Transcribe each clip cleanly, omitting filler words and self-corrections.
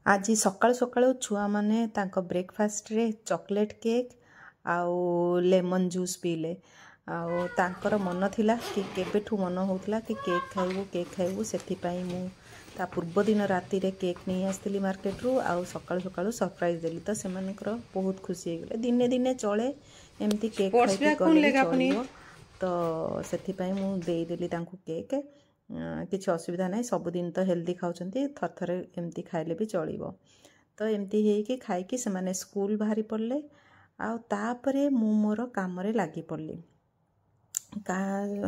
आज सकाळु सकाळु छुआ माने तांको ब्रेकफास्ट रे चॉकलेट केक आउ लेमन जूस पीले आउ तांकर मन थिला कि केबेठू मन होउतला कि केक खाइबू सेथिपाई मु ता पूर्व दिन राति रे केक नहीं आसली मार्केट रू आउ सकाळु सकाळु सरप्राइज देली तो सेमानकर बहुत खुशी हो गले दिने दिने चले एमती केक खाइ तो सेथिपाई मु देई देली तांको केक किसी असुविधा ना सबुदिन तो हेल्दी खाऊंती थर थरे एमती खाइले भी चलो तो एमती है खाई से स्कूल बाहरी पड़े आउे मु मोर काम लगी पड़ली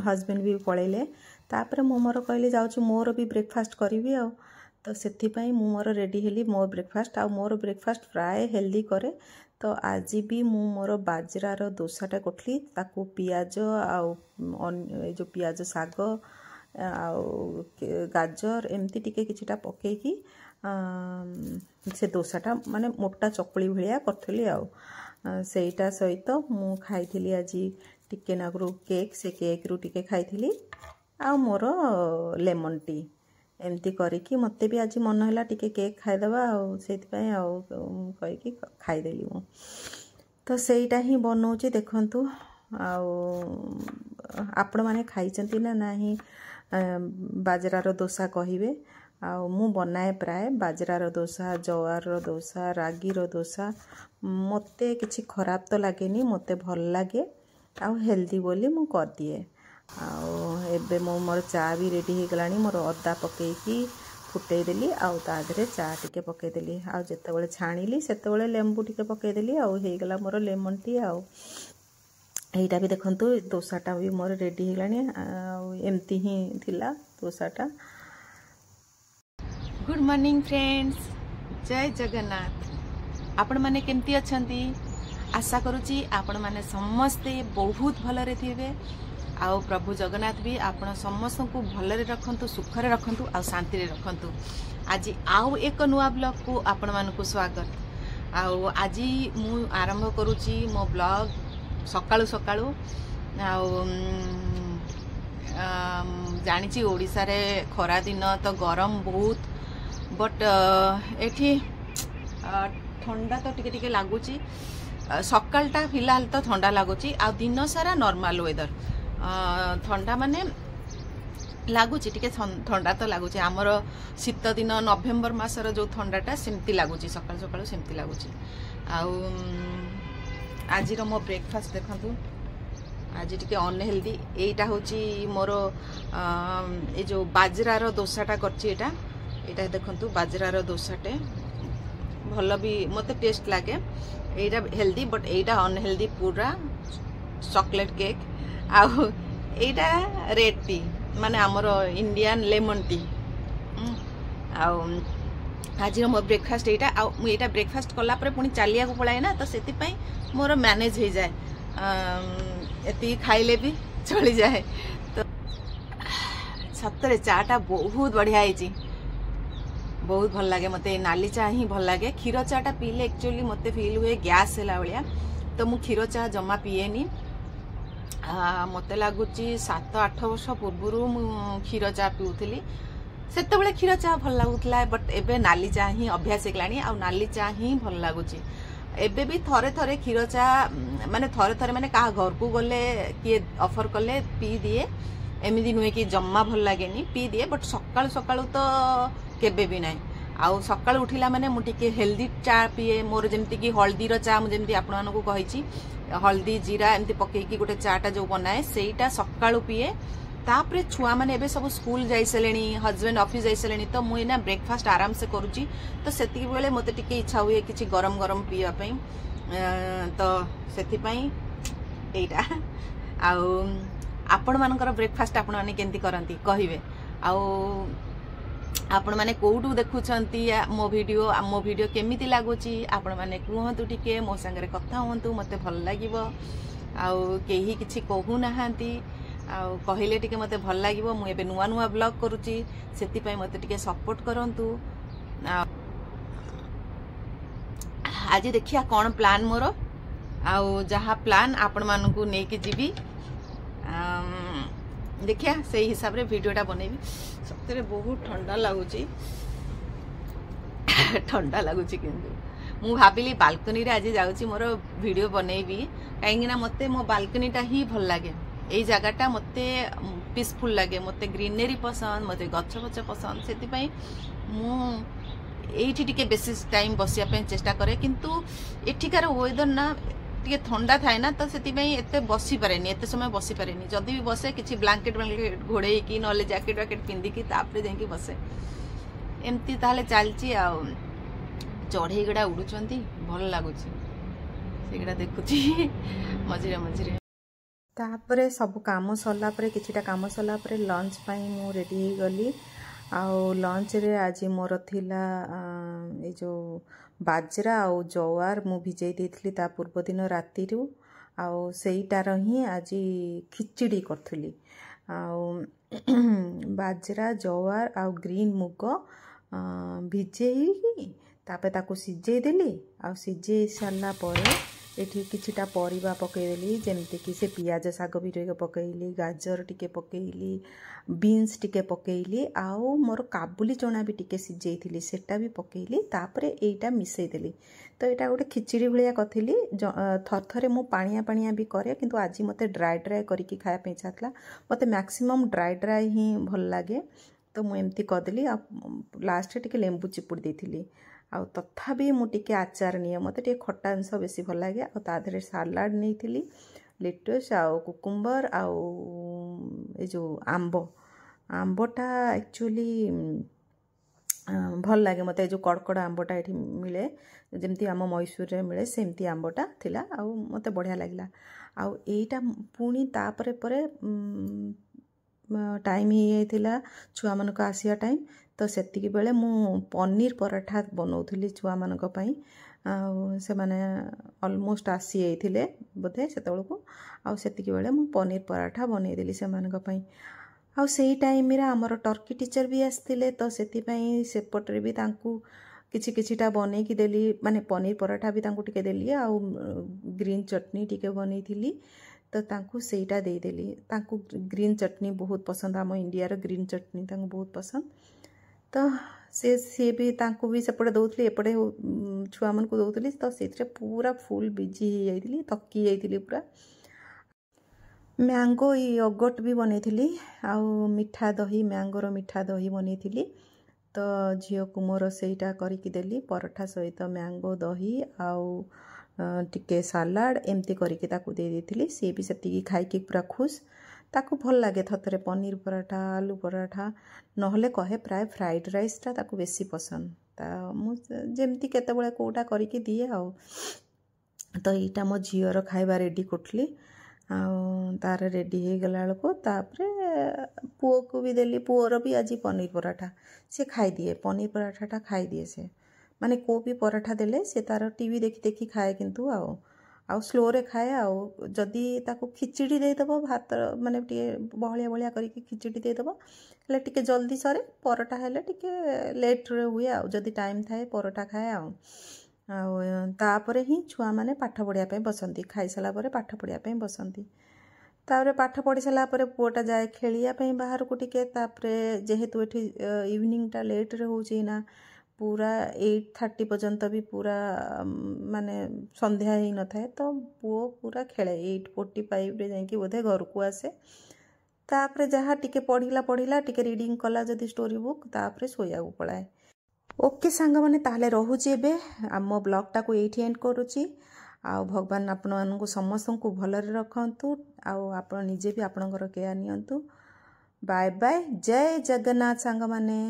हजबैंड भी पलैले तापर मु मोर कहली जाऊँ मोर भी ब्रेकफास्ट करी तो से मोर रेडी हेली मो ब्रेकफास्ट आ मोर ब्रेकफास्ट प्राय हेल्दी करे तो आज भी मु मोर बाजरार दोसाटा करली ताकू पियाज जो पियाज साग आउ गाजर एमती टिके किछिटा पकेकी से दोसाटा माने मोटा चकुली भलिया करथली आउ सेटा सहित मु खाइथिली आज टिके नागरू केक से केक रू टिके खाइथिली आ मोर लेमन टी एमती करिकी मते भी आज मन हैला टिके केक खाइदबा आ सेतिपय आ कहिकी खाइदेली मु तो सेटा ही बनौची देखंतु आ आपण माने खाइचंती ना नाही बाजरार दोसा कहिबे मु बनाए प्राय बाजरार दोसा जवार दोसा रागीर दोसा मते किछि खराब तो लागेनी मते भल लागे आ हेल्दी बोली मु कर दिए एबे मोर चा भी रेडी हो गलानी मोर अदा पकेकी फुटई देली आ तादरे चा टिके पकई देली आ जेतेबेले छाणीली सेतेबेले लेंबू टिके पकई देली आ हे गला मोर लेमन टी आ यहीटा भी देखंतु दोसाटा भी मोर रेडी हो गलानी एमती ही थिला दोसाटा। गुड मॉर्निंग फ्रेंड्स, जय जगन्नाथ। आपण माने केमती अछंती? आशा करूची आपण माने समस्ते बहुत भलरे थिबे आउ प्रभु जगन्नाथ भी आपण समस्त को भलरे रखंतु सुखरे रखंतु आ शांति रे रखंतु। आज आउ एक नुआ ब्लॉग को आपण मानकु स्वागत। आउ आज मु आरंभ करूची मो ब्लॉग सकाळु सकाळु जानी ओडिसा रे खरा दिन तो गरम बहुत बट एठी ठंडा तो टिके टिके लागुची सकाळटा फिलहाल तो ठंडा लागुची आ दिन सारा नॉर्मल वेदर ठंडा माने लागुची टिके ठंडा तो लागुची हमर शीत दिन नवेम्बर मासर जो ठंडाटा सेमती लागुची सकाळ सकाळ सेमती लागुची आ आज मो ब्रेकफास्ट देखंतु आज टिके अनहेल्दी एटा होची मोर ए जो बाजरार दोसाटा करची एटा देखंतु बाजरार दोसाटे भल भी मते टेस्ट लागे एटा हेल्दी बट एटा अनहेल्दी पूरा चॉकलेट केक आ एटा रेड टी माने हमर इंडियन लेमन टी आज मो ब्रेकफास्ट एटा ब्रेकफास्ट कला परे पुनी चालिया को पळाय ना तो सेति पई मोर मैनेज हो जाए एति खाइले भी चली जाए तो सतरे चाटा बहुत बढ़िया है बहुत भल लगे मते नाली चा ही भल लगे क्षीर चाटा पीले एक्चुअली मते फील हुए गैस हैला भलिया तो मु क्षीर चा जमा पिएनी मते लागुची 7-8 वर्ष पूर्व मु क्षीर चा पिउथली सेतेबेले क्षीर चा भल लागुतला बट एबे नाली चा ही अभ्यास हेगलानी आ नाली चा ही भल लागुची एबे भी थरे थरे क्षीर चा माने थरे थरे माने कहा घर को गले किए ऑफर कले पी दिए एमिदी नुहे कि जम्मा भल लागेनी पी दिए बट सकाळ सकाळ तो केबे भी नाही आउ सकाळ उठिला माने मु टिके हेल्दी चा पिए मोर जेमति कि हल्दीर चा मु जेमति आपण मानकु कहिची हल्दी जीरा एमति पकेकी गोटे चाटा जो बनाए सेटा सकाळ पिए तापरे छुआ माने एबे सब स्कूल जाई सलेनी हस्बैंड ऑफिस जाई सलेनी तो मु एना ब्रेकफास्ट आराम से करूची तो सेति बेले मते टिके इच्छा हुए किछि गरम गरम पिया पई तो सेति पई एटा आउ आपण मानकर ब्रेकफास्ट आपण माने केंती करंती कहिबे आउ आपण माने कोउटू देखुछंती मो वीडियो केमिति लागुची आपण माने कहंतु टिके मो संगे कथा होंतु मते भल लागिवो आउ केही किछि कहू नाहांती आउ कहिले टिके मते भल लागिवो मु एबे नुआ नुआ ब्लॉग करूची सेति पई मते टिके सपोर्ट करंतु। आज देखिया कोन प्लान मोर आउ जहा प्लान आपण मानकु नै कि जीवी देखिया से हिसाब रे वीडियोटा बनेबी सतरे बहुत ठंडा लागुची ठंडा लगुच मु भाविली बालकनी रे आज जाऊँगी मोर वीडियो बनैबी कहीं मते मो बालकनीटा ही भल लगे यही जगहटा मते पीसफुल लगे मते ग्रीनरी पसंद मते गछ गछ पसंद से एठी टिके बेसी टाइम बसिया चेष्टा करे किंतु एठिकार वेदर ना टिके ठंडा थाए ना तो से बसी पारे एत समय बसी पारे जदि भी बसे किसी ब्लांकेट ब्लांकेट घोड़े की ना जैकेट वैकेट पिंधिकी तापर जाकि बसे एमती ताहले चलची आ चढ़ई गुड़ा उड़ुचंती भल लगुच से देखुची मझिरे मझिरे तापरे सब काम सरला परे किछिटा काम सरला परे लंच पाई मु रेडी हो गली आउ लंच रे आज मोर थिला ए जो बाजरा आउ जवार मु भिजई देथली ता पूर्व दिन राति रु आउ सेईटार ही आज खिचड़ी करथली आउ बाजरा जवार आउ ग्रीन मुग भिजई तापे ताकू सिझे देली आउ सिझे सारला परे एठी किछिटा परिबा पकेइली जेमति कि से पियाज साग भी टिके पकेइली गाजर टिके पकेइली बीन्स टिके पकेइली आउ मोर काबुली चना भी टिके सिझेइथिली सेटा भी पकेइली तापरे एटा मिसई देली तो एटा गोटे खिचड़ी भलिया कथिली थरथरे मु पानिया पानिया भी करे किंतु आज मते ड्राई ड्राई करके खाया पे इच्छा मते मैक्सिमम ड्राई ड्राई ही भल लागे तो मु एमती करदेली आ लास्ट टिके लेंबू चिपुड़ देथिली आउ तथापि मु टिके आचार निये मते टिके खट्टा अंश बेसी भल लागे आ ता धरे सलाड नेइथिली लेटस आउ कुकुम्बर आउ ए जो आंबटा एक्चुअली भल लागे मते जो कड़कड़ा आंबटा एठी मिले जेमती आम मैसूर रे मिले सेमती आंबटा थिला आउ मते बढ़िया लागला आउ एटा पुणी तापरे परे टाइम ही जाइथिला छुआ मानक आसिया टाइम तो सेतिकी बेले मु पनीर पराठा बनौथली छुआ मानक पई से माने ऑलमोस्ट आसी जाइथिले बोधे सेतबेलको आउ सेतिकी बेले मु पनीर पराठा बनै देली से मानक पई आउ सेही टाइम रे हमर टर्की टीचर भी आस्तिले तो सेति पई सेपटरे भी तांकू किछि किछिटा बनै की देली माने पनीर पराठा भी तांकू टिके देली आउ ग्रीन चटनी टिके बनैथिली तो तांकू सेटा दे देली तांकू ग्रीन चटनी बहुत पसंद आम इंडिया रो ग्रीन चटनी तांकू बहुत पसंद तो से भी तांकू भी सेपटे दउथली एपटे छुआ मन को दउथली तो सेथरे पूरा फुल बिजी ही जाइथिली तक्की जाइथिली पूरा मैंगो योगर्ट भी बनैथिली आउ मिठा दही मैंगो रो मिठा दही बनैथिली तो झियो को मोर सेटा करिकि देली पराठा सहित मैंगो दही आउ टिके सलाड एमती करिकि ताकू दे देथिली से भी सेतिकी खाइकि पूरा खुश ताकू भल लागे थतरे पनीर पराठा आलू पराठा नहले कहे प्राय फ्राइड राइस टा ताकू बेसी पसंद ता मु जेमती केते बेले कोटा करिकि दिए आउ तो एटा मो झियोर खाइबा रेडी करथली आउ तार रेडी हे गला को तापरे पुओ को भी देली पुओर भी आज पनीर पराठा से खाई दिए पनीर पराठाटा खाई दिए से माने को भी पराठा देले से तार टीवी देखी देखी खाए किंतु आउ स्लो रे खाए आउ जदि ताको खिचड़ी दे दबो भात माने टिके बहलिया बहलिया करके खिचड़ी दे दबो ले टिके जल्दी सरे पराठा हेले टिके लेट रे हुए आउ जदि टाइम थाए पराठा खाए आउ तापरे ही छुआ माने पाठ पढ़िया पे बसंती खाई साला परे पाठ पढ़िया पे बसंती तापरे पाठ पढ़ी साला परे पुओटा जाए खेलिया पे बाहर को टिके तापरे जेहेतु एठी इवनिंग टा लेट रे होची ना पूरा 8:30 पर्यंत भी पूरा माने संध्या ही न थाए तो पुओ पूरा खेले 8:45 रे जाई कि बोधे घर को आसे तापरे जहाँ टिके पढ़िला टिके रीडिंग कला जदि स्टोरी बुक तापरे सोया को पळाए ओके सांग माने ताहले रहूची एबे आम ब्लॉग टाको एठी एंड करूची आ भगवान आपण मानकु समस्त को भलरे रखंतु आ आपण निजे भी आपणकर केयर नियंतु बाय बाय जय जगन्नाथ सांग माने।